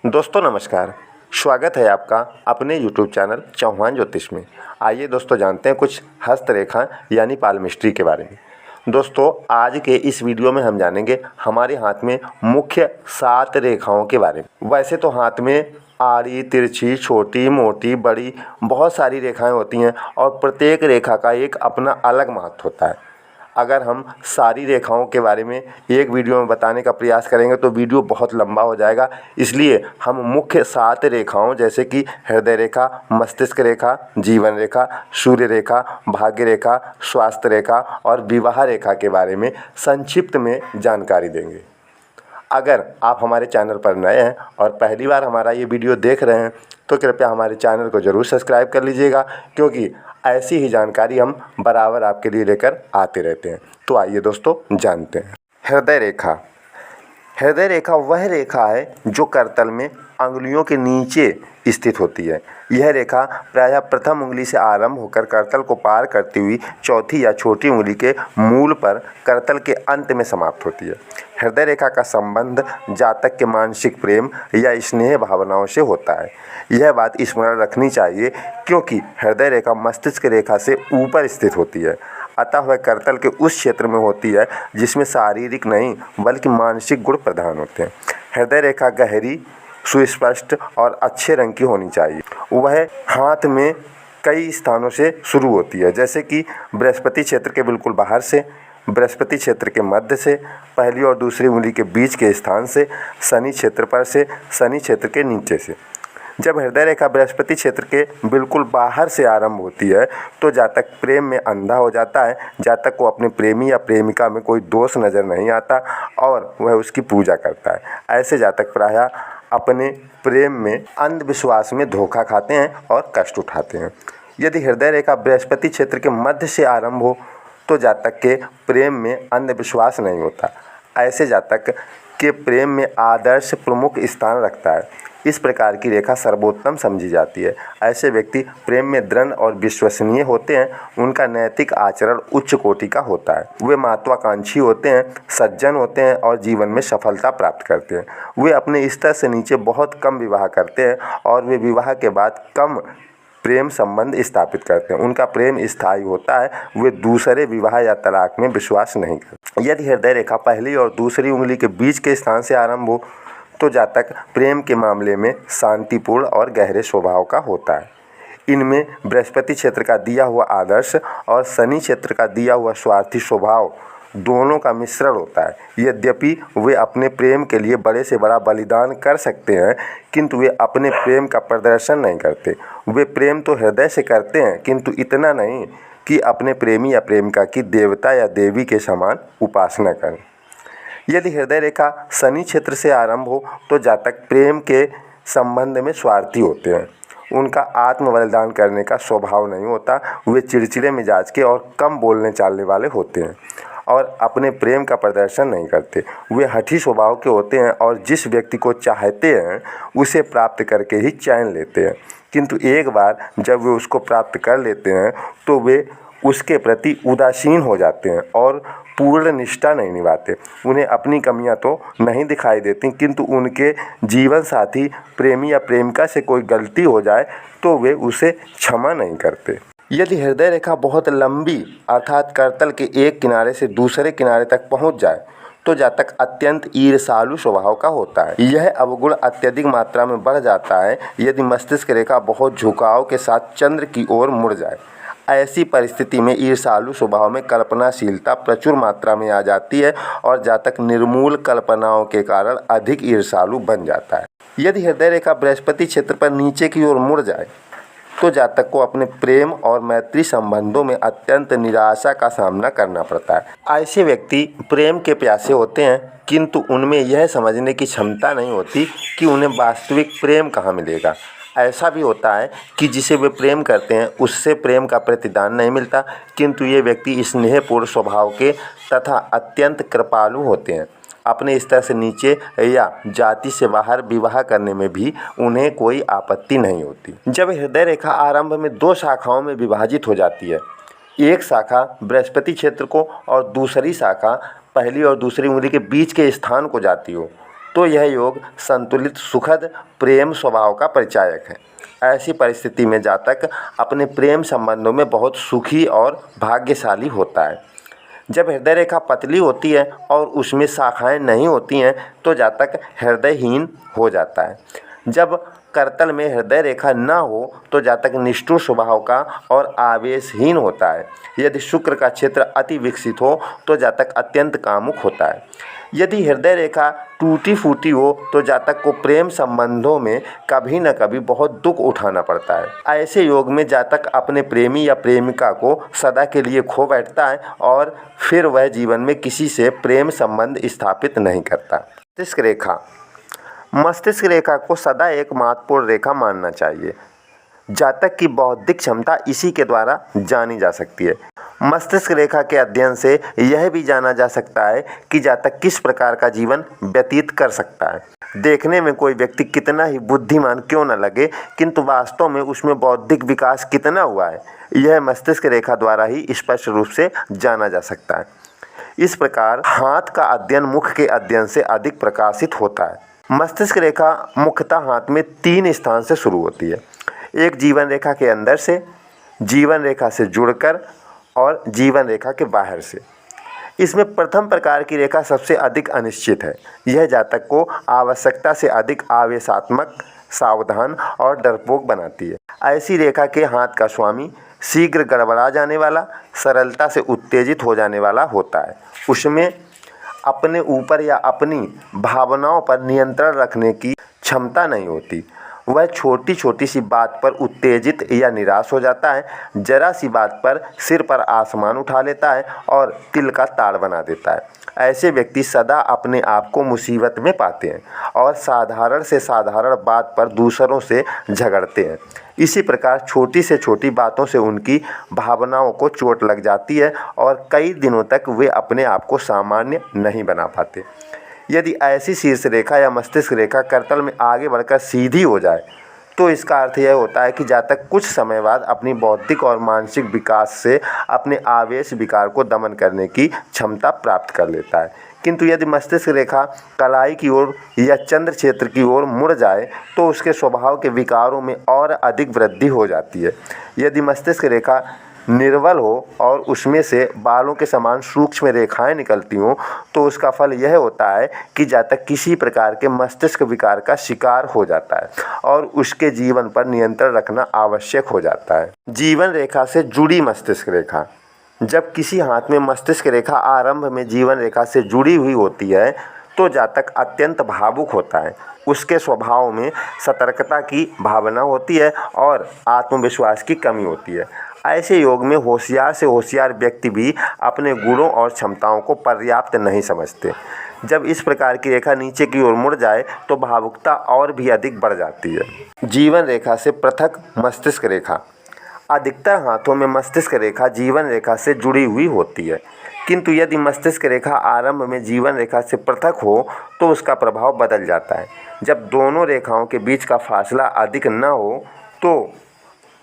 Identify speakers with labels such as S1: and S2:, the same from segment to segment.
S1: दोस्तों नमस्कार। स्वागत है आपका अपने YouTube चैनल चौहान ज्योतिष में। आइए दोस्तों जानते हैं कुछ हस्तरेखा यानी पालमिस्ट्री के बारे में। दोस्तों आज के इस वीडियो में हम जानेंगे हमारे हाथ में मुख्य 7 रेखाओं के बारे में। वैसे तो हाथ में आड़ी, तिरछी, छोटी, मोटी, बड़ी बहुत सारी रेखाएं होती हैं और प्रत्येक रेखा का एक अपना अलग महत्व होता है। अगर हम सारी रेखाओं के बारे में एक वीडियो में बताने का प्रयास करेंगे तो वीडियो बहुत लंबा हो जाएगा। इसलिए हम मुख्य 7 रेखाओं जैसे कि हृदय रेखा, मस्तिष्क रेखा, जीवन रेखा, सूर्य रेखा, भाग्य रेखा, स्वास्थ्य रेखा और विवाह रेखा के बारे में संक्षिप्त में जानकारी देंगे। अगर आप हमारे चैनल पर नए हैं और पहली बार हमारा ये वीडियो देख रहे हैं तो कृपया हमारे चैनल को ज़रूर सब्सक्राइब कर लीजिएगा, क्योंकि ऐसी ही जानकारी हम बराबर आपके लिए लेकर आते रहते हैं। तो आइए दोस्तों जानते हैं। हृदय रेखा। हृदय रेखा वह रेखा है जो करतल में अंगुलियों के नीचे स्थित होती है। यह रेखा प्रायः प्रथम उंगली से आरंभ होकर करतल को पार करती हुई चौथी या छोटी उंगली के मूल पर करतल के अंत में समाप्त होती है। हृदय रेखा का संबंध जातक के मानसिक प्रेम या स्नेह भावनाओं से होता है। यह बात स्मरण रखनी चाहिए क्योंकि हृदय रेखा मस्तिष्क रेखा से ऊपर स्थित होती है, अतः वह करतल के उस क्षेत्र में होती है जिसमें शारीरिक नहीं बल्कि मानसिक गुण प्रधान होते हैं। हृदय रेखा गहरी, सुस्पष्ट और अच्छे रंग की होनी चाहिए। वह हाथ में कई स्थानों से शुरू होती है, जैसे कि बृहस्पति क्षेत्र के बिल्कुल बाहर से, बृहस्पति क्षेत्र के मध्य से, पहली और दूसरी उंगली के बीच के स्थान से, शनि क्षेत्र पर से, शनि क्षेत्र के नीचे से। जब हृदय रेखा बृहस्पति क्षेत्र के बिल्कुल बाहर से आरंभ होती है तो जातक प्रेम में अंधा हो जाता है। जातक को अपने प्रेमी या प्रेमिका में कोई दोष नज़र नहीं आता और वह उसकी पूजा करता है। ऐसे जातक प्रायः अपने प्रेम में अंधविश्वास में धोखा खाते हैं और कष्ट उठाते हैं। यदि हृदय रेखा बृहस्पति क्षेत्र के मध्य से आरंभ हो तो जातक के प्रेम में अंधविश्वास नहीं होता। ऐसे जातक के प्रेम में आदर्श प्रमुख स्थान रखता है। इस प्रकार की रेखा सर्वोत्तम समझी जाती है। ऐसे व्यक्ति प्रेम में दृढ़ और विश्वसनीय होते हैं। उनका नैतिक आचरण उच्च कोटि का होता है। वे महत्वाकांक्षी होते हैं, सज्जन होते हैं और जीवन में सफलता प्राप्त करते हैं। वे अपने स्तर से नीचे बहुत कम विवाह करते हैं और वे विवाह के बाद कम प्रेम संबंध स्थापित करते हैं। उनका प्रेम स्थायी होता है। वे दूसरे विवाह या तलाक में विश्वास नहीं करते। यदि हृदय रेखा पहली और दूसरी उंगली के बीच के स्थान से आरंभ हो तो जातक प्रेम के मामले में शांतिपूर्ण और गहरे स्वभाव का होता है। इनमें बृहस्पति क्षेत्र का दिया हुआ आदर्श और शनि क्षेत्र का दिया हुआ स्वार्थी स्वभाव दोनों का मिश्रण होता है। यद्यपि वे अपने प्रेम के लिए बड़े से बड़ा बलिदान कर सकते हैं, किंतु वे अपने प्रेम का प्रदर्शन नहीं करते। वे प्रेम तो हृदय से करते हैं, किंतु इतना नहीं कि अपने प्रेमी या प्रेमिका की देवता या देवी के समान उपासना करें। यदि हृदय रेखा शनि क्षेत्र से आरंभ हो तो जातक प्रेम के संबंध में स्वार्थी होते हैं। उनका आत्म बलिदान करने का स्वभाव नहीं होता। वे चिड़चिड़े मिजाज के और कम बोलने चालने वाले होते हैं और अपने प्रेम का प्रदर्शन नहीं करते। वे हठी स्वभाव के होते हैं और जिस व्यक्ति को चाहते हैं उसे प्राप्त करके ही चैन लेते हैं, किंतु एक बार जब वे उसको प्राप्त कर लेते हैं तो वे उसके प्रति उदासीन हो जाते हैं और पूर्ण निष्ठा नहीं निभाते। उन्हें अपनी कमियां तो नहीं दिखाई देती, किंतु उनके जीवन साथी, प्रेमी या प्रेमिका से कोई गलती हो जाए तो वे उसे क्षमा नहीं करते। यदि हृदय रेखा बहुत लंबी अर्थात करतल के एक किनारे से दूसरे किनारे तक पहुंच जाए तो जातक अत्यंत ईर्ष्यालु स्वभाव का होता है। यह अवगुण अत्यधिक मात्रा में बढ़ जाता है यदि मस्तिष्क रेखा बहुत झुकाव के साथ चंद्र की ओर मुड़ जाए। ऐसी परिस्थिति में ईर्ष्यालु स्वभाव में कल्पनाशीलता प्रचुर मात्रा में आ जाती है और जातक निर्मूल कल्पनाओं के कारण अधिक ईर्ष्यालु बन जाता है। यदि हृदय रेखा बृहस्पति क्षेत्र पर नीचे की ओर मुड़ जाए तो जातक को अपने प्रेम और मैत्री संबंधों में अत्यंत निराशा का सामना करना पड़ता है। ऐसे व्यक्ति प्रेम के प्यासे होते हैं, किंतु उनमें यह समझने की क्षमता नहीं होती कि उन्हें वास्तविक प्रेम कहाँ मिलेगा। ऐसा भी होता है कि जिसे वे प्रेम करते हैं उससे प्रेम का प्रतिदान नहीं मिलता, किंतु ये व्यक्ति स्नेहपूर्ण स्वभाव के तथा अत्यंत कृपालु होते हैं। अपने स्तर से नीचे या जाति से बाहर विवाह करने में भी उन्हें कोई आपत्ति नहीं होती। जब हृदय रेखा आरंभ में 2 शाखाओं में विभाजित हो जाती है, एक शाखा बृहस्पति क्षेत्र को और दूसरी शाखा पहली और दूसरी उंगली के बीच के स्थान को जाती हो, तो यह योग संतुलित सुखद प्रेम स्वभाव का परिचायक है। ऐसी परिस्थिति में जातक अपने प्रेम संबंधों में बहुत सुखी और भाग्यशाली होता है। जब हृदय रेखा पतली होती है और उसमें शाखाएं नहीं होती हैं तो जातक हृदयहीन हो जाता है। जब करतल में हृदय रेखा न हो तो जातक निष्ठुर स्वभाव का और आवेशहीन होता है। यदि शुक्र का क्षेत्र अति विकसित हो तो जातक अत्यंत कामुक होता है। यदि हृदय रेखा टूटी फूटी हो तो जातक को प्रेम संबंधों में कभी न कभी बहुत दुख उठाना पड़ता है। ऐसे योग में जातक अपने प्रेमी या प्रेमिका को सदा के लिए खो बैठता है और फिर वह जीवन में किसी से प्रेम संबंध स्थापित नहीं करता। मस्तिष्क रेखा, मस्तिष्क रेखा को सदा एक महत्वपूर्ण रेखा मानना चाहिए। जातक की बौद्धिक क्षमता इसी के द्वारा जानी जा सकती है। मस्तिष्क रेखा के अध्ययन से यह भी जाना जा सकता है कि जातक किस प्रकार का जीवन व्यतीत कर सकता है। देखने में कोई व्यक्ति कितना ही बुद्धिमान क्यों न लगे, किंतु वास्तव में उसमें बौद्धिक विकास कितना हुआ है, यह मस्तिष्क रेखा द्वारा ही स्पष्ट रूप से जाना जा सकता है। इस प्रकार हाथ का अध्ययन मुख के अध्ययन से अधिक प्रकाशित होता है। मस्तिष्क रेखा मुख्यतः हाथ में 3 स्थान से शुरू होती है। एक जीवन रेखा के अंदर से, जीवन रेखा से जुड़कर और जीवन रेखा के बाहर से। इसमें प्रथम प्रकार की रेखा सबसे अधिक अनिश्चित है। यह जातक को आवश्यकता से अधिक आवेशात्मक, सावधान और डरपोक बनाती है। ऐसी रेखा के हाथ का स्वामी शीघ्र गड़बड़ा जाने वाला, सरलता से उत्तेजित हो जाने वाला होता है। उसमें अपने ऊपर या अपनी भावनाओं पर नियंत्रण रखने की क्षमता नहीं होती। वह छोटी छोटी सी बात पर उत्तेजित या निराश हो जाता है। जरा सी बात पर सिर पर आसमान उठा लेता है और तिल का ताड़ बना देता है। ऐसे व्यक्ति सदा अपने आप को मुसीबत में पाते हैं और साधारण से साधारण बात पर दूसरों से झगड़ते हैं। इसी प्रकार छोटी से छोटी बातों से उनकी भावनाओं को चोट लग जाती है और कई दिनों तक वे अपने आप को सामान्य नहीं बना पाते। यदि ऐसी शीर्ष रेखा या मस्तिष्क रेखा करतल में आगे बढ़कर सीधी हो जाए तो इसका अर्थ यह होता है कि जातक कुछ समय बाद अपनी बौद्धिक और मानसिक विकास से अपने आवेश विकार को दमन करने की क्षमता प्राप्त कर लेता है। किंतु यदि मस्तिष्क रेखा कलाई की ओर या चंद्र क्षेत्र की ओर मुड़ जाए तो उसके स्वभाव के विकारों में और अधिक वृद्धि हो जाती है। यदि मस्तिष्क रेखा निर्बल हो और उसमें से बालों के समान सूक्ष्म रेखाएं निकलती हों तो उसका फल यह होता है कि जातक किसी प्रकार के मस्तिष्क विकार का शिकार हो जाता है और उसके जीवन पर नियंत्रण रखना आवश्यक हो जाता है। जीवन रेखा से जुड़ी मस्तिष्क रेखा, जब किसी हाथ में मस्तिष्क रेखा आरंभ में जीवन रेखा से जुड़ी हुई होती है तो जातक अत्यंत भावुक होता है। उसके स्वभाव में सतर्कता की भावना होती है और आत्मविश्वास की कमी होती है। ऐसे योग में होशियार से होशियार व्यक्ति भी अपने गुणों और क्षमताओं को पर्याप्त नहीं समझते। जब इस प्रकार की रेखा नीचे की ओर मुड़ जाए तो भावुकता और भी अधिक बढ़ जाती है। जीवन रेखा से पृथक मस्तिष्क रेखा, अधिकतर हाथों में मस्तिष्क रेखा जीवन रेखा से जुड़ी हुई होती है, किंतु यदि मस्तिष्क रेखा आरंभ में जीवन रेखा से पृथक हो तो उसका प्रभाव बदल जाता है। जब दोनों रेखाओं के बीच का फासला अधिक न हो तो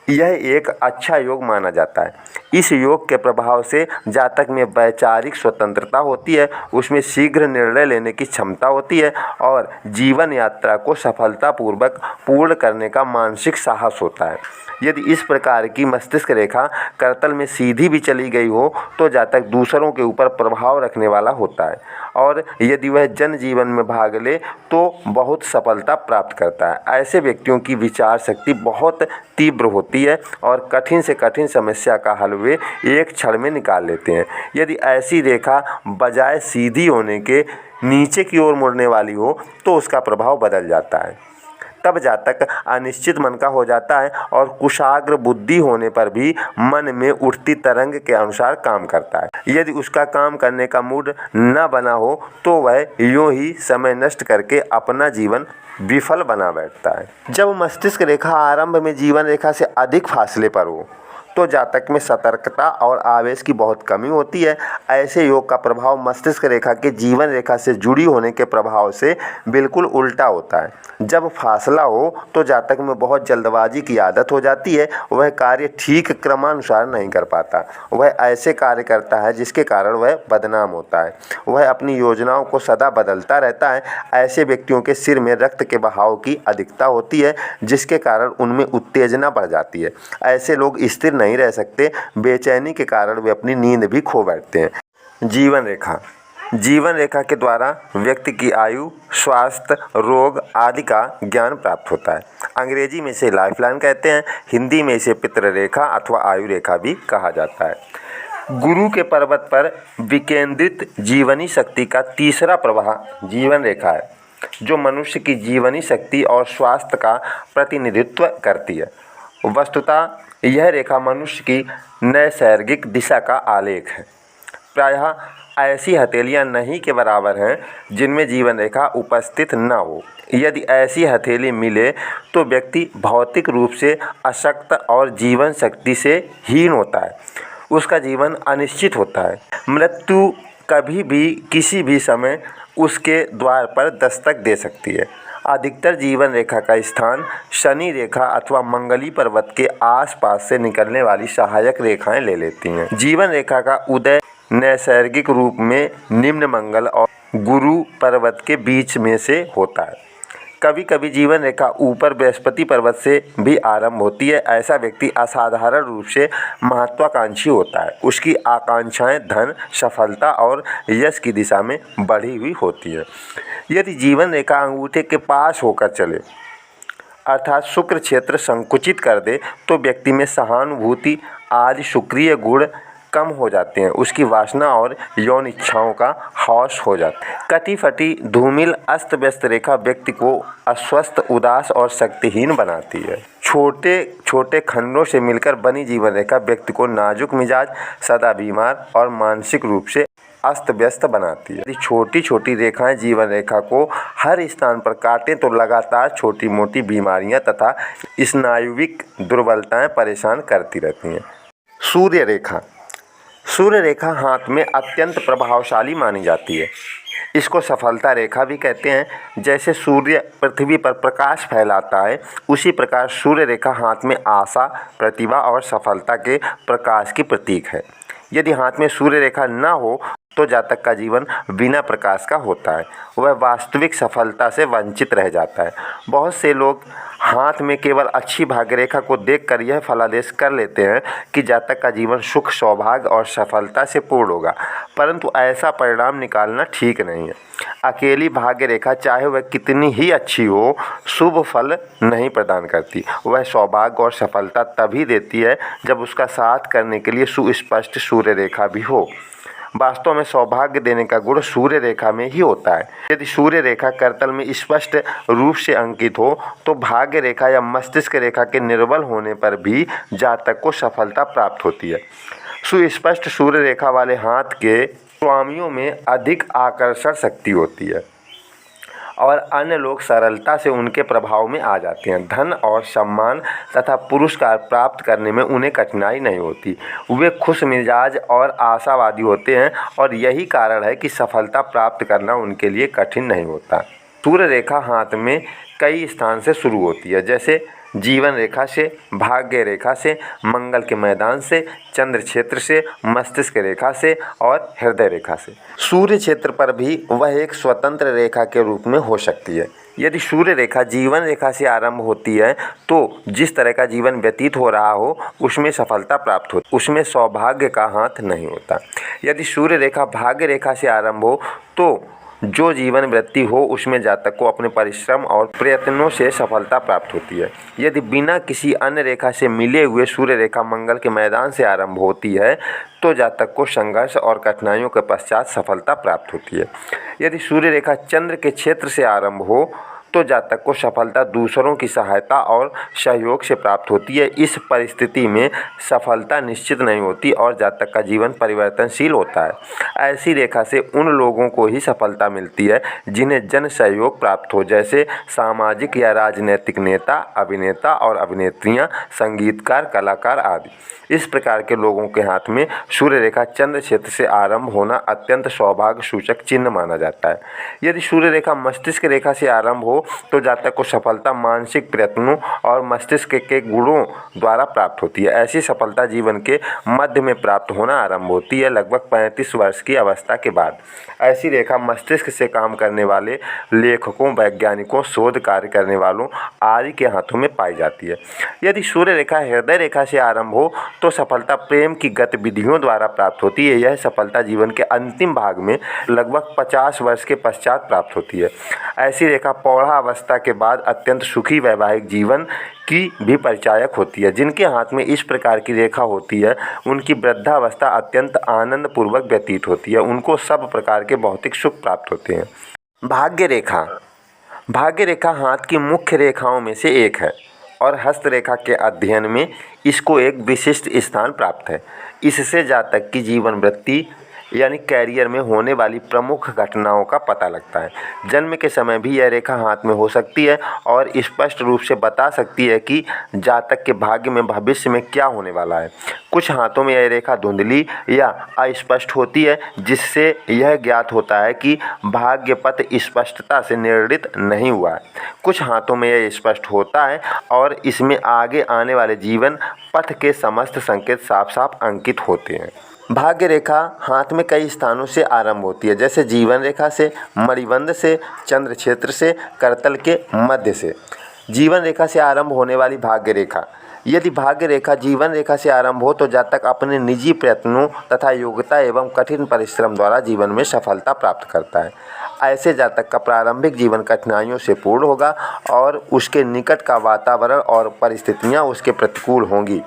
S1: यह एक अच्छा योग माना जाता है। इस योग के प्रभाव से जातक में वैचारिक स्वतंत्रता होती है, उसमें शीघ्र निर्णय लेने की क्षमता होती है और जीवन यात्रा को सफलतापूर्वक पूर्ण करने का मानसिक साहस होता है। यदि इस प्रकार की मस्तिष्क रेखा करतल में सीधी भी चली गई हो तो जातक दूसरों के ऊपर प्रभाव रखने वाला होता है और यदि वह जन जीवन में भाग ले तो बहुत सफलता प्राप्त करता है। ऐसे व्यक्तियों की विचार शक्ति बहुत तीव्र होती है और कठिन से कठिन समस्या का हल वे एक क्षण में निकाल लेते हैं। यदि ऐसी रेखा बजाय सीधी होने के नीचे की ओर मुड़ने वाली हो तो उसका प्रभाव बदल जाता है। तब जातक अनिश्चित मन का हो जाता है और कुशाग्र बुद्धि होने पर भी मन में उठती तरंग के अनुसार काम करता है। यदि उसका काम करने का मूड न बना हो तो वह यूं ही समय नष्ट करके अपना जीवन विफल बना बैठता है। जब मस्तिष्क रेखा आरंभ में जीवन रेखा से अधिक फासले पर हो तो जातक में सतर्कता और आवेश की बहुत कमी होती है। ऐसे योग का प्रभाव मस्तिष्क रेखा के जीवन रेखा से जुड़ी होने के प्रभाव से बिल्कुल उल्टा होता है। जब फासला हो तो जातक में बहुत जल्दबाजी की आदत हो जाती है। वह कार्य ठीक क्रमानुसार नहीं कर पाता। वह ऐसे कार्य करता है जिसके कारण वह बदनाम होता है। वह अपनी योजनाओं को सदा बदलता रहता है। ऐसे व्यक्तियों के सिर में रक्त के बहाव की अधिकता होती है, जिसके कारण उनमें उत्तेजना बढ़ जाती है। ऐसे लोग स्थिर नहीं रह सकते। बेचैनी के कारण वे अपनी नींद भी खो बैठते हैं। जीवन रेखा के द्वारा व्यक्ति की आयु, स्वास्थ्य, रोग आदि का ज्ञान प्राप्त होता है। अंग्रेजी में इसे लाइफलाइन कहते हैं। हिंदी में इसे पितृ रेखा अथवा आयु रेखा भी कहा जाता है। गुरु के पर्वत पर विकेंद्रित जीवनी शक्ति का तीसरा प्रवाह जीवन रेखा है, जो मनुष्य की जीवनी शक्ति और स्वास्थ्य का प्रतिनिधित्व करती है। वस्तुतः यह रेखा मनुष्य की नैसर्गिक दिशा का आलेख है। प्रायः ऐसी हथेलियां नहीं के बराबर हैं जिनमें जीवन रेखा उपस्थित न हो। यदि ऐसी हथेली मिले तो व्यक्ति भौतिक रूप से अशक्त और जीवन शक्ति से हीन होता है। उसका जीवन अनिश्चित होता है। मृत्यु कभी भी किसी भी समय उसके द्वार पर दस्तक दे सकती है। अधिकतर जीवन रेखा का स्थान शनि रेखा अथवा मंगली पर्वत के आसपास से निकलने वाली सहायक रेखाएं ले लेती हैं। जीवन रेखा का उदय नैसर्गिक रूप में निम्न मंगल और गुरु पर्वत के बीच में से होता है। कभी कभी जीवन रेखा ऊपर बृहस्पति पर्वत से भी आरंभ होती है। ऐसा व्यक्ति असाधारण रूप से महत्वाकांक्षी होता है। उसकी आकांक्षाएं धन, सफलता और यश की दिशा में बढ़ी हुई होती है। यदि जीवन रेखा अंगूठे के पास होकर चले अर्थात शुक्र क्षेत्र संकुचित कर दे तो व्यक्ति में सहानुभूति आदि शुक्रिय गुण कम हो जाते हैं। उसकी वासना और यौन इच्छाओं का हौस हो जाता है। कटी फटी धूमिल अस्त व्यस्त रेखा व्यक्ति को अस्वस्थ, उदास और शक्तिहीन बनाती है। छोटे छोटे खंडों से मिलकर बनी जीवन रेखा व्यक्ति को नाजुक मिजाज, सदा बीमार और मानसिक रूप से अस्त व्यस्त बनाती है। यदि छोटी छोटी रेखाएं जीवन रेखा को हर स्थान पर काटें तो लगातार छोटी मोटी बीमारियां तथा स्नायुविक दुर्बलताएं परेशान करती रहती हैं। सूर्य रेखा हाथ में अत्यंत प्रभावशाली मानी जाती है। इसको सफलता रेखा भी कहते हैं। जैसे सूर्य पृथ्वी पर प्रकाश फैलाता है, उसी प्रकार सूर्य रेखा हाथ में आशा, प्रतिभा और सफलता के प्रकाश की प्रतीक है। यदि हाथ में सूर्य रेखा न हो तो जातक का जीवन बिना प्रकाश का होता है। वह वास्तविक सफलता से वंचित रह जाता है। बहुत से लोग हाथ में केवल अच्छी भाग्य रेखा को देखकर यह फलादेश कर लेते हैं कि जातक का जीवन सुख, सौभाग्य और सफलता से पूर्ण होगा, परंतु ऐसा परिणाम निकालना ठीक नहीं है। अकेली भाग्य रेखा चाहे वह कितनी ही अच्छी हो, शुभ फल नहीं प्रदान करती। वह सौभाग्य और सफलता तभी देती है जब उसका साथ करने के लिए सुस्पष्ट सूर्य रेखा भी हो। वास्तव में सौभाग्य देने का गुण सूर्य रेखा में ही होता है। यदि सूर्य रेखा करतल में स्पष्ट रूप से अंकित हो तो भाग्य रेखा या मस्तिष्क रेखा के निर्बल होने पर भी जातक को सफलता प्राप्त होती है। सुस्पष्ट सूर्य रेखा वाले हाथ के स्वामियों में अधिक आकर्षण शक्ति होती है और अन्य लोग सरलता से उनके प्रभाव में आ जाते हैं। धन और सम्मान तथा पुरस्कार प्राप्त करने में उन्हें कठिनाई नहीं होती। वे खुश मिजाज और आशावादी होते हैं और यही कारण है कि सफलता प्राप्त करना उनके लिए कठिन नहीं होता। सूर्य रेखा हाथ में कई स्थान से शुरू होती है, जैसे जीवन रेखा से, भाग्य रेखा से, मंगल के मैदान से, चंद्र क्षेत्र से, मस्तिष्क रेखा से और हृदय रेखा से। सूर्य क्षेत्र पर भी वह एक स्वतंत्र रेखा के रूप में हो सकती है। यदि सूर्य रेखा जीवन रेखा से आरंभ होती है तो जिस तरह का जीवन व्यतीत हो रहा हो उसमें सफलता प्राप्त होती, उसमें सौभाग्य का हाथ नहीं होता। यदि सूर्य रेखा भाग्य रेखा से आरंभ हो तो जो जीवन वृत्ति हो उसमें जातक को अपने परिश्रम और प्रयत्नों से सफलता प्राप्त होती है। यदि बिना किसी अन्य रेखा से मिले हुए सूर्य रेखा मंगल के मैदान से आरंभ होती है तो जातक को संघर्ष और कठिनाइयों के पश्चात सफलता प्राप्त होती है। यदि सूर्य रेखा चंद्र के क्षेत्र से आरंभ हो तो जातक को सफलता दूसरों की सहायता और सहयोग से प्राप्त होती है। इस परिस्थिति में सफलता निश्चित नहीं होती और जातक का जीवन परिवर्तनशील होता है। ऐसी रेखा से उन लोगों को ही सफलता मिलती है जिन्हें जन सहयोग प्राप्त हो, जैसे सामाजिक या राजनीतिक नेता, अभिनेता और अभिनेत्रियां, संगीतकार, कलाकार आदि। इस प्रकार के लोगों के हाथ में सूर्य रेखा चंद्र क्षेत्र से आरंभ होना अत्यंत सौभाग्य सूचक चिन्ह माना जाता है। यदि सूर्य रेखा मस्तिष्क रेखा से आरंभ हो तो जातक को सफलता मानसिक प्रयत्नों और मस्तिष्क के गुणों द्वारा प्राप्त होती है। ऐसी सफलता जीवन के मध्य में प्राप्त होना आरंभ होती है, लगभग 35 वर्ष की अवस्था के बाद। ऐसी रेखा मस्तिष्क से काम करने वाले लेखकों, वैज्ञानिकों, शोध कार्य करने वालों आदि के हाथों में पाई जाती है। यदि सूर्य रेखा हृदय रेखा से आरंभ हो तो सफलता प्रेम की गतिविधियों द्वारा प्राप्त होती है। यह सफलता जीवन के अंतिम भाग में लगभग 50 वर्ष के पश्चात प्राप्त होती है। ऐसी रेखा प्रौढ़ा अवस्था के बाद अत्यंत सुखी वैवाहिक जीवन की भी परिचायक होती है। जिनके हाथ में इस प्रकार की रेखा होती है उनकी वृद्धावस्था अत्यंत आनंद पूर्वक व्यतीत होती है। उनको सब प्रकार के भौतिक सुख प्राप्त होते हैं। भाग्य रेखा। भाग्य रेखा हाथ की मुख्य रेखाओं में से एक है और हस्तरेखा के अध्ययन में इसको एक विशिष्ट स्थान प्राप्त है। इससे जातक की जीवन वृत्ति यानी कैरियर में होने वाली प्रमुख घटनाओं का पता लगता है। जन्म के समय भी यह रेखा हाथ में हो सकती है और स्पष्ट रूप से बता सकती है कि जातक के भाग्य में भविष्य में क्या होने वाला है। कुछ हाथों में यह रेखा धुंधली या अस्पष्ट होती है, जिससे यह ज्ञात होता है कि भाग्य पथ स्पष्टता से निर्णित नहीं हुआ है। कुछ हाथों में यह स्पष्ट होता है और इसमें आगे आने वाले जीवन पथ के समस्त संकेत साफ साफ अंकित होते हैं। भाग्य रेखा हाथ में कई स्थानों से आरंभ होती है, जैसे जीवन रेखा से, मणिबंध से, चंद्र क्षेत्र से, करतल के मध्य से। जीवन रेखा से आरंभ होने वाली भाग्य रेखा। यदि भाग्य रेखा जीवन रेखा से आरंभ हो तो जातक अपने निजी प्रयत्नों तथा योग्यता एवं कठिन परिश्रम द्वारा जीवन में सफलता प्राप्त करता है। ऐसे जातक का प्रारंभिक जीवन कठिनाइयों से पूर्ण होगा और उसके निकट का वातावरण और परिस्थितियाँ उसके प्रतिकूल होंगी।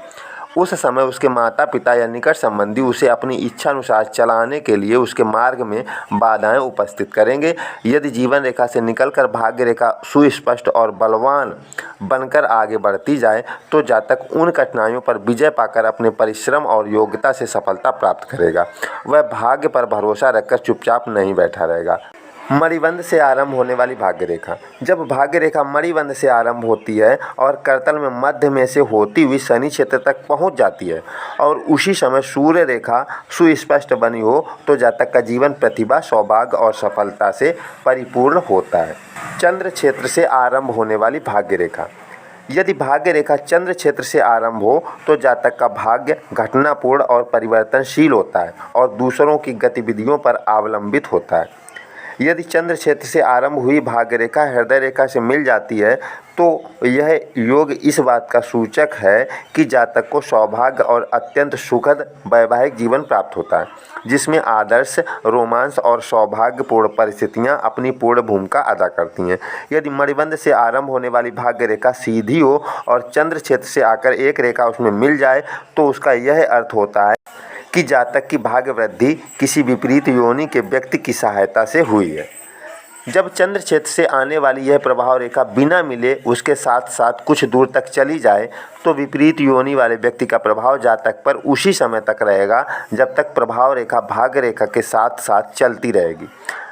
S1: उस समय उसके माता पिता या निकट संबंधी उसे अपनी इच्छा अनुसार चलाने के लिए उसके मार्ग में बाधाएं उपस्थित करेंगे। यदि जीवन रेखा से निकलकर भाग्य रेखा सुस्पष्ट और बलवान बनकर आगे बढ़ती जाए तो जातक उन कठिनाइयों पर विजय पाकर अपने परिश्रम और योग्यता से सफलता प्राप्त करेगा। वह भाग्य पर भरोसा रखकर चुपचाप नहीं बैठा रहेगा। मणिबंध से आरंभ होने वाली भाग्य रेखा। जब भाग्य रेखा मणिबंध से आरंभ होती है और करतल में मध्य में से होती हुई शनि क्षेत्र तक पहुंच जाती है और उसी समय सूर्य रेखा सुस्पष्ट बनी हो तो जातक का जीवन प्रतिभा, सौभाग्य और सफलता से परिपूर्ण होता है। चंद्र क्षेत्र से आरंभ होने वाली भाग्य रेखा। यदि भाग्य रेखा चंद्र क्षेत्र से आरंभ हो तो जातक का भाग्य घटनापूर्ण और परिवर्तनशील होता है और दूसरों की गतिविधियों पर अवलंबित होता है। यदि चंद्र क्षेत्र से आरंभ हुई भाग्य रेखा हृदय रेखा से मिल जाती है तो यह योग इस बात का सूचक है कि जातक को सौभाग्य और अत्यंत सुखद वैवाहिक जीवन प्राप्त होता है, जिसमें आदर्श, रोमांस और सौभाग्यपूर्ण परिस्थितियां अपनी पूर्ण भूमिका अदा करती हैं। यदि मणिबंध से आरंभ होने वाली भाग्य रेखा सीधी हो और चंद्र क्षेत्र से आकर एक रेखा उसमें मिल जाए तो उसका यह अर्थ होता है कि जातक की भाग्य वृद्धि किसी विपरीत योनि के व्यक्ति की सहायता से हुई है। जब चंद्र क्षेत्र से आने वाली यह प्रभाव रेखा बिना मिले उसके साथ साथ कुछ दूर तक चली जाए तो विपरीत योनि वाले व्यक्ति का प्रभाव जातक पर उसी समय तक रहेगा जब तक प्रभाव रेखा भाग्य रेखा के साथ साथ चलती रहेगी।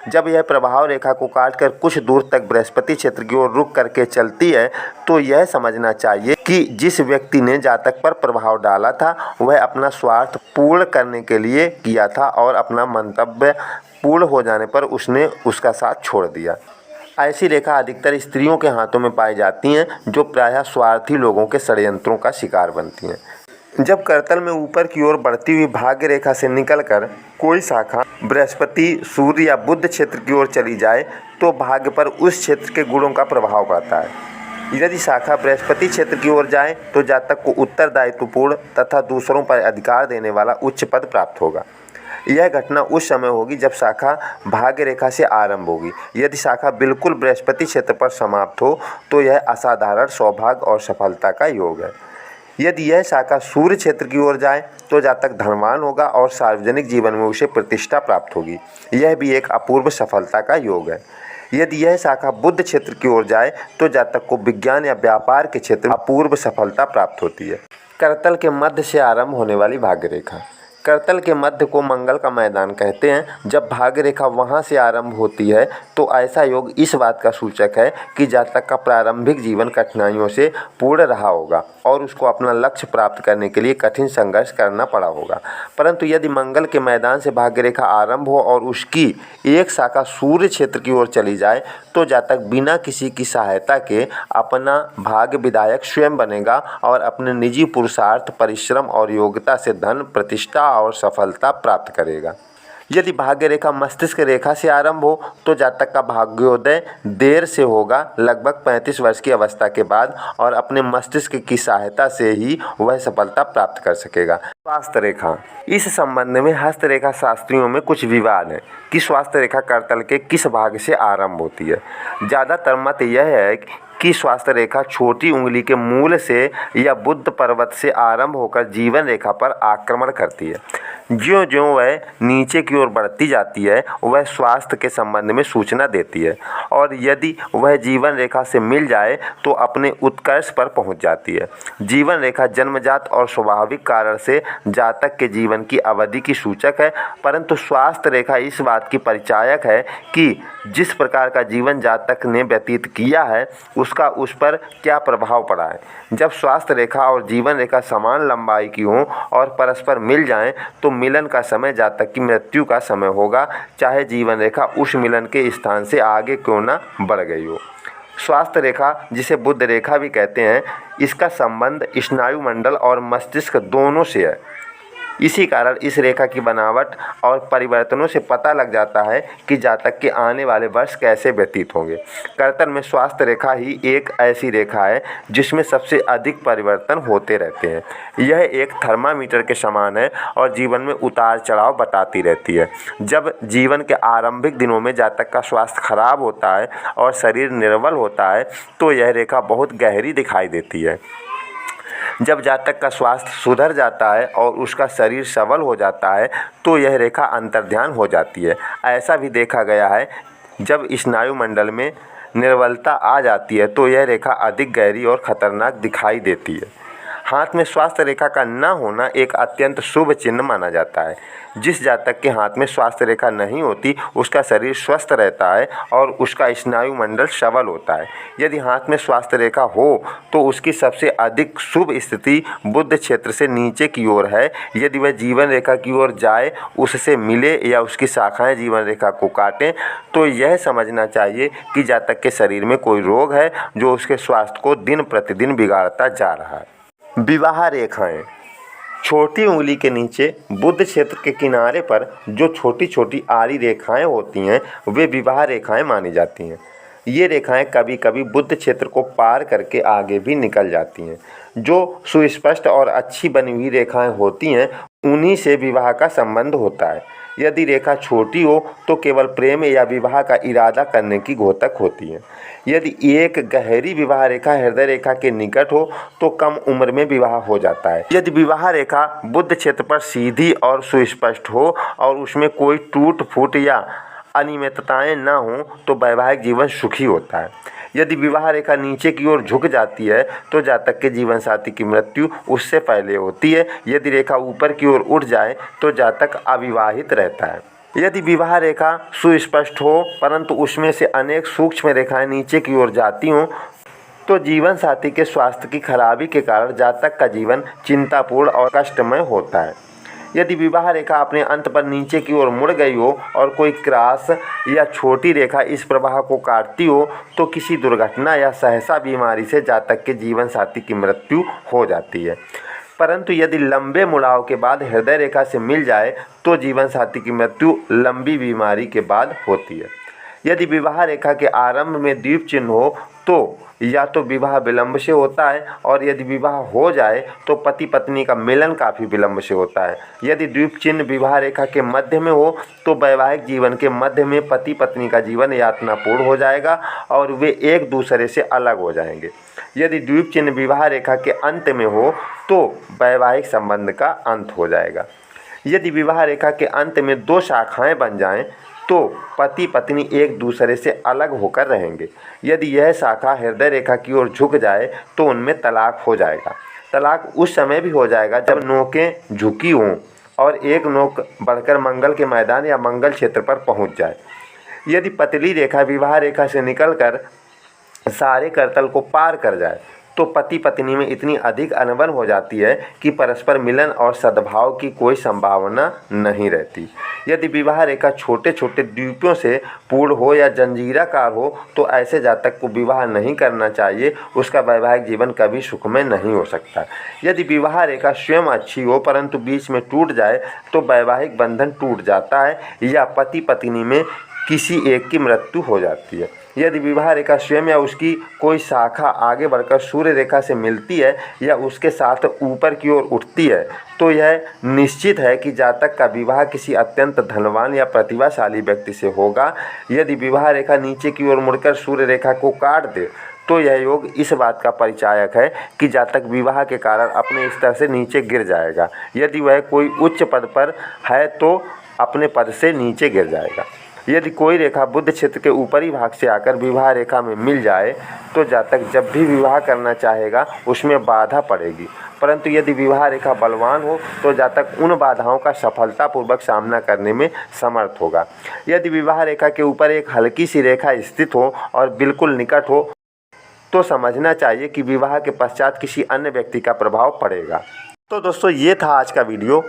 S1: जब यह प्रभाव रेखा को काटकर कुछ दूर तक बृहस्पति क्षेत्र की ओर रुख करके चलती है तो यह समझना चाहिए कि जिस व्यक्ति ने जातक पर प्रभाव डाला था वह अपना स्वार्थ पूर्ण करने के लिए किया था और अपना मंतव्य पूर्ण हो जाने पर उसने उसका साथ छोड़ दिया। ऐसी रेखा अधिकतर स्त्रियों के हाथों में पाई जाती हैं जो प्रायः स्वार्थी लोगों के षड्यंत्रों का शिकार बनती हैं। जब करतल में ऊपर की ओर बढ़ती हुई भाग्य रेखा से निकलकर कोई शाखा बृहस्पति, सूर्य या बुध क्षेत्र की ओर चली जाए तो भाग्य पर उस क्षेत्र के गुणों का प्रभाव पड़ता है। यदि शाखा बृहस्पति क्षेत्र की ओर जाए तो जातक को उत्तरदायित्वपूर्ण तथा दूसरों पर अधिकार देने वाला उच्च पद प्राप्त होगा। यह घटना उस समय होगी जब शाखा भाग्य रेखा से आरंभ होगी। यदि शाखा बिल्कुल बृहस्पति क्षेत्र पर समाप्त हो तो यह असाधारण सौभाग्य और सफलता का योग है। यदि यह शाखा सूर्य क्षेत्र की ओर जाए तो जातक धनवान होगा और सार्वजनिक जीवन में उसे प्रतिष्ठा प्राप्त होगी। यह भी एक अपूर्व सफलता का योग है। यदि यह शाखा बुध क्षेत्र की ओर जाए तो जातक को विज्ञान या व्यापार के क्षेत्र में अपूर्व सफलता प्राप्त होती है। करतल के मध्य से आरंभ होने वाली भाग्य रेखा। करतल के मध्य को मंगल का मैदान कहते हैं। जब भाग्य रेखा वहाँ से आरंभ होती है तो ऐसा योग इस बात का सूचक है कि जातक का प्रारंभिक जीवन कठिनाइयों से पूर्ण रहा होगा और उसको अपना लक्ष्य प्राप्त करने के लिए कठिन संघर्ष करना पड़ा होगा। परंतु यदि मंगल के मैदान से भाग्य रेखा आरंभ हो और उसकी एक शाखा सूर्य क्षेत्र की ओर चली जाए तो जातक बिना किसी की सहायता के अपना भाग्य विधायक स्वयं बनेगा और अपने निजी पुरुषार्थ, परिश्रम और योग्यता से धन, प्रतिष्ठा और सफलता प्राप्त करेगा। यदि भाग्य रेखा मस्तिष्क रेखा से आरंभ हो तो जातक का भाग्योदय देर से होगा, लगभग 35 वर्ष की अवस्था के बाद, और अपने मस्तिष्क की सहायता से ही वह सफलता प्राप्त कर सकेगा। स्वास्थ्य रेखा। इस संबंध में हस्तरेखा शास्त्रियों में कुछ विवाद है कि स्वास्थ्य रेखा करतल के किस भाग से आरंभ होती है। ज़्यादातर मत यह है कि स्वास्थ्य रेखा छोटी उंगली के मूल से या बुध पर्वत से आरंभ होकर जीवन रेखा पर आक्रमण करती है। ज्यों-ज्यों वह नीचे की ओर बढ़ती जाती है वह स्वास्थ्य के संबंध में सूचना देती है और यदि वह जीवन रेखा से मिल जाए तो अपने उत्कर्ष पर पहुंच जाती है। जीवन रेखा जन्मजात और स्वाभाविक कारण से जातक के जीवन की अवधि की सूचक है, परंतु स्वास्थ्य रेखा इस बात की परिचायक है कि जिस प्रकार का जीवन जातक ने व्यतीत किया है उसका उस पर क्या प्रभाव पड़ा है। जब स्वास्थ्य रेखा और जीवन रेखा समान लंबाई की हों और परस्पर मिल जाएं तो मिलन का समय जातक की मृत्यु का समय होगा, चाहे जीवन रेखा उस मिलन के स्थान से आगे क्यों न बढ़ गई हो। स्वास्थ्य रेखा, जिसे बुध रेखा भी कहते हैं, इसका संबंध स्नायु मंडल और मस्तिष्क दोनों से है। इसी कारण इस रेखा की बनावट और परिवर्तनों से पता लग जाता है कि जातक के आने वाले वर्ष कैसे व्यतीत होंगे। करतल में स्वास्थ्य रेखा ही एक ऐसी रेखा है जिसमें सबसे अधिक परिवर्तन होते रहते हैं। यह एक थर्मामीटर के समान है और जीवन में उतार चढ़ाव बताती रहती है। जब जीवन के आरंभिक दिनों में जातक का स्वास्थ्य खराब होता है और शरीर निर्बल होता है तो यह रेखा बहुत गहरी दिखाई देती है। जब जातक का स्वास्थ्य सुधर जाता है और उसका शरीर सबल हो जाता है तो यह रेखा अंतर्ध्यान हो जाती है। ऐसा भी देखा गया है जब स्नायु मंडल में निर्बलता आ जाती है तो यह रेखा अधिक गहरी और खतरनाक दिखाई देती है। हाथ में स्वास्थ्य रेखा का न होना एक अत्यंत शुभ चिन्ह माना जाता है। जिस जातक के हाथ में स्वास्थ्य रेखा नहीं होती उसका शरीर स्वस्थ रहता है और उसका स्नायु मंडल सबल होता है। यदि हाथ में स्वास्थ्य रेखा हो तो उसकी सबसे अधिक शुभ स्थिति बुध क्षेत्र से नीचे की ओर है। यदि वह जीवन रेखा की ओर जाए, उससे मिले या उसकी शाखाएं जीवन रेखा को काटें तो यह समझना चाहिए कि जातक के शरीर में कोई रोग है जो उसके स्वास्थ्य को दिन प्रतिदिन बिगाड़ता जा रहा है। विवाह रेखाएं। छोटी उंगली के नीचे बुध क्षेत्र के किनारे पर जो छोटी छोटी आड़ी रेखाएं होती हैं वे विवाह रेखाएं मानी जाती हैं। ये रेखाएं कभी कभी बुध क्षेत्र को पार करके आगे भी निकल जाती हैं। जो सुस्पष्ट और अच्छी बनी हुई रेखाएं होती हैं उन्हीं से विवाह का संबंध होता है। यदि रेखा छोटी हो तो केवल प्रेम या विवाह का इरादा करने की घोतक होती है। यदि एक गहरी विवाह रेखा हृदय रेखा के निकट हो तो कम उम्र में विवाह हो जाता है। यदि विवाह रेखा बुध क्षेत्र पर सीधी और सुस्पष्ट हो और उसमें कोई टूट फूट या अनियमितताएं न हों तो वैवाहिक जीवन सुखी होता है। यदि विवाह रेखा नीचे की ओर झुक जाती है तो जातक के जीवन साथी की मृत्यु उससे पहले होती है। यदि रेखा ऊपर की ओर उठ जाए तो जातक अविवाहित रहता है। यदि विवाह रेखा सुस्पष्ट हो परंतु उसमें से अनेक सूक्ष्म रेखाएं नीचे की ओर जाती हों तो जीवन साथी के स्वास्थ्य की खराबी के कारण जातक का जीवन चिंतापूर्ण और कष्टमय होता है। यदि विवाह रेखा अपने अंत पर नीचे की ओर मुड़ गई हो और कोई क्रॉस या छोटी रेखा इस प्रवाह को काटती हो तो किसी दुर्घटना या सहसा बीमारी से जातक के जीवन साथी की मृत्यु हो जाती है। परंतु यदि लंबे मुड़ाव के बाद हृदय रेखा से मिल जाए तो जीवन साथी की मृत्यु लंबी बीमारी के बाद होती है। यदि विवाह रेखा के आरंभ में द्वीप चिन्ह हो तो या तो विवाह विलंब से होता है और यदि विवाह हो जाए तो पति पत्नी का मिलन काफ़ी विलंब से होता है। यदि द्वीप चिन्ह विवाह रेखा के मध्य में हो तो वैवाहिक जीवन के मध्य में पति पत्नी का जीवन यातनापूर्ण हो जाएगा और वे एक दूसरे से अलग हो जाएंगे। यदि द्वीप चिन्ह विवाह रेखा के अंत में हो तो वैवाहिक संबंध का अंत हो जाएगा। यदि विवाह रेखा के अंत में दो शाखाएं बन जाएं तो पति पत्नी एक दूसरे से अलग होकर रहेंगे। यदि यह शाखा हृदय रेखा की ओर झुक जाए तो उनमें तलाक हो जाएगा। तलाक उस समय भी हो जाएगा जब नोकें झुकी हों और एक नोक बढ़कर मंगल के मैदान या मंगल क्षेत्र पर पहुंच जाए। यदि पतली रेखा विवाह रेखा से निकलकर सारे करतल को पार कर जाए तो पति पत्नी में इतनी अधिक अनबन हो जाती है कि परस्पर मिलन और सद्भाव की कोई संभावना नहीं रहती। यदि विवाह रेखा छोटे छोटे द्वीपों से पूर्ण हो या जंजीराकार हो तो ऐसे जातक को विवाह नहीं करना चाहिए। उसका वैवाहिक जीवन कभी सुखमय नहीं हो सकता। यदि विवाह रेखा स्वयं अच्छी हो परंतु बीच में टूट जाए तो वैवाहिक बंधन टूट जाता है या पति पत्नी में किसी एक की मृत्यु हो जाती है। यदि विवाह रेखा स्वयं या उसकी कोई शाखा आगे बढ़कर सूर्य रेखा से मिलती है या उसके साथ ऊपर की ओर उठती है तो यह निश्चित है कि जातक का विवाह किसी अत्यंत धनवान या प्रतिभाशाली व्यक्ति से होगा। यदि विवाह रेखा नीचे की ओर मुड़कर सूर्य रेखा को काट दे तो यह योग इस बात का परिचायक है कि जातक विवाह के कारण अपने स्तर से नीचे गिर जाएगा। यदि वह कोई उच्च पद पर है तो अपने पद से नीचे गिर जाएगा। यदि कोई रेखा बुध क्षेत्र के ऊपरी भाग से आकर विवाह रेखा में मिल जाए तो जातक जब भी विवाह करना चाहेगा उसमें बाधा पड़ेगी। परंतु यदि विवाह रेखा बलवान हो तो जातक उन बाधाओं का सफलतापूर्वक सामना करने में समर्थ होगा। यदि विवाह रेखा के ऊपर एक हल्की सी रेखा स्थित हो और बिल्कुल निकट हो तो समझना चाहिए कि विवाह के पश्चात किसी अन्य व्यक्ति का प्रभाव पड़ेगा। तो दोस्तों ये था आज का वीडियो।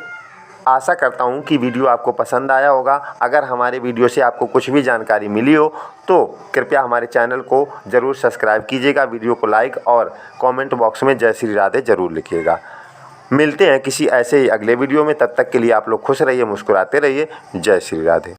S1: आशा करता हूँ कि वीडियो आपको पसंद आया होगा। अगर हमारे वीडियो से आपको कुछ भी जानकारी मिली हो तो कृपया हमारे चैनल को ज़रूर सब्सक्राइब कीजिएगा। वीडियो को लाइक और कमेंट बॉक्स में जय श्री राधे ज़रूर लिखिएगा। मिलते हैं किसी ऐसे ही अगले वीडियो में। तब तक के लिए आप लोग खुश रहिए, मुस्कुराते रहिए। जय श्री राधे।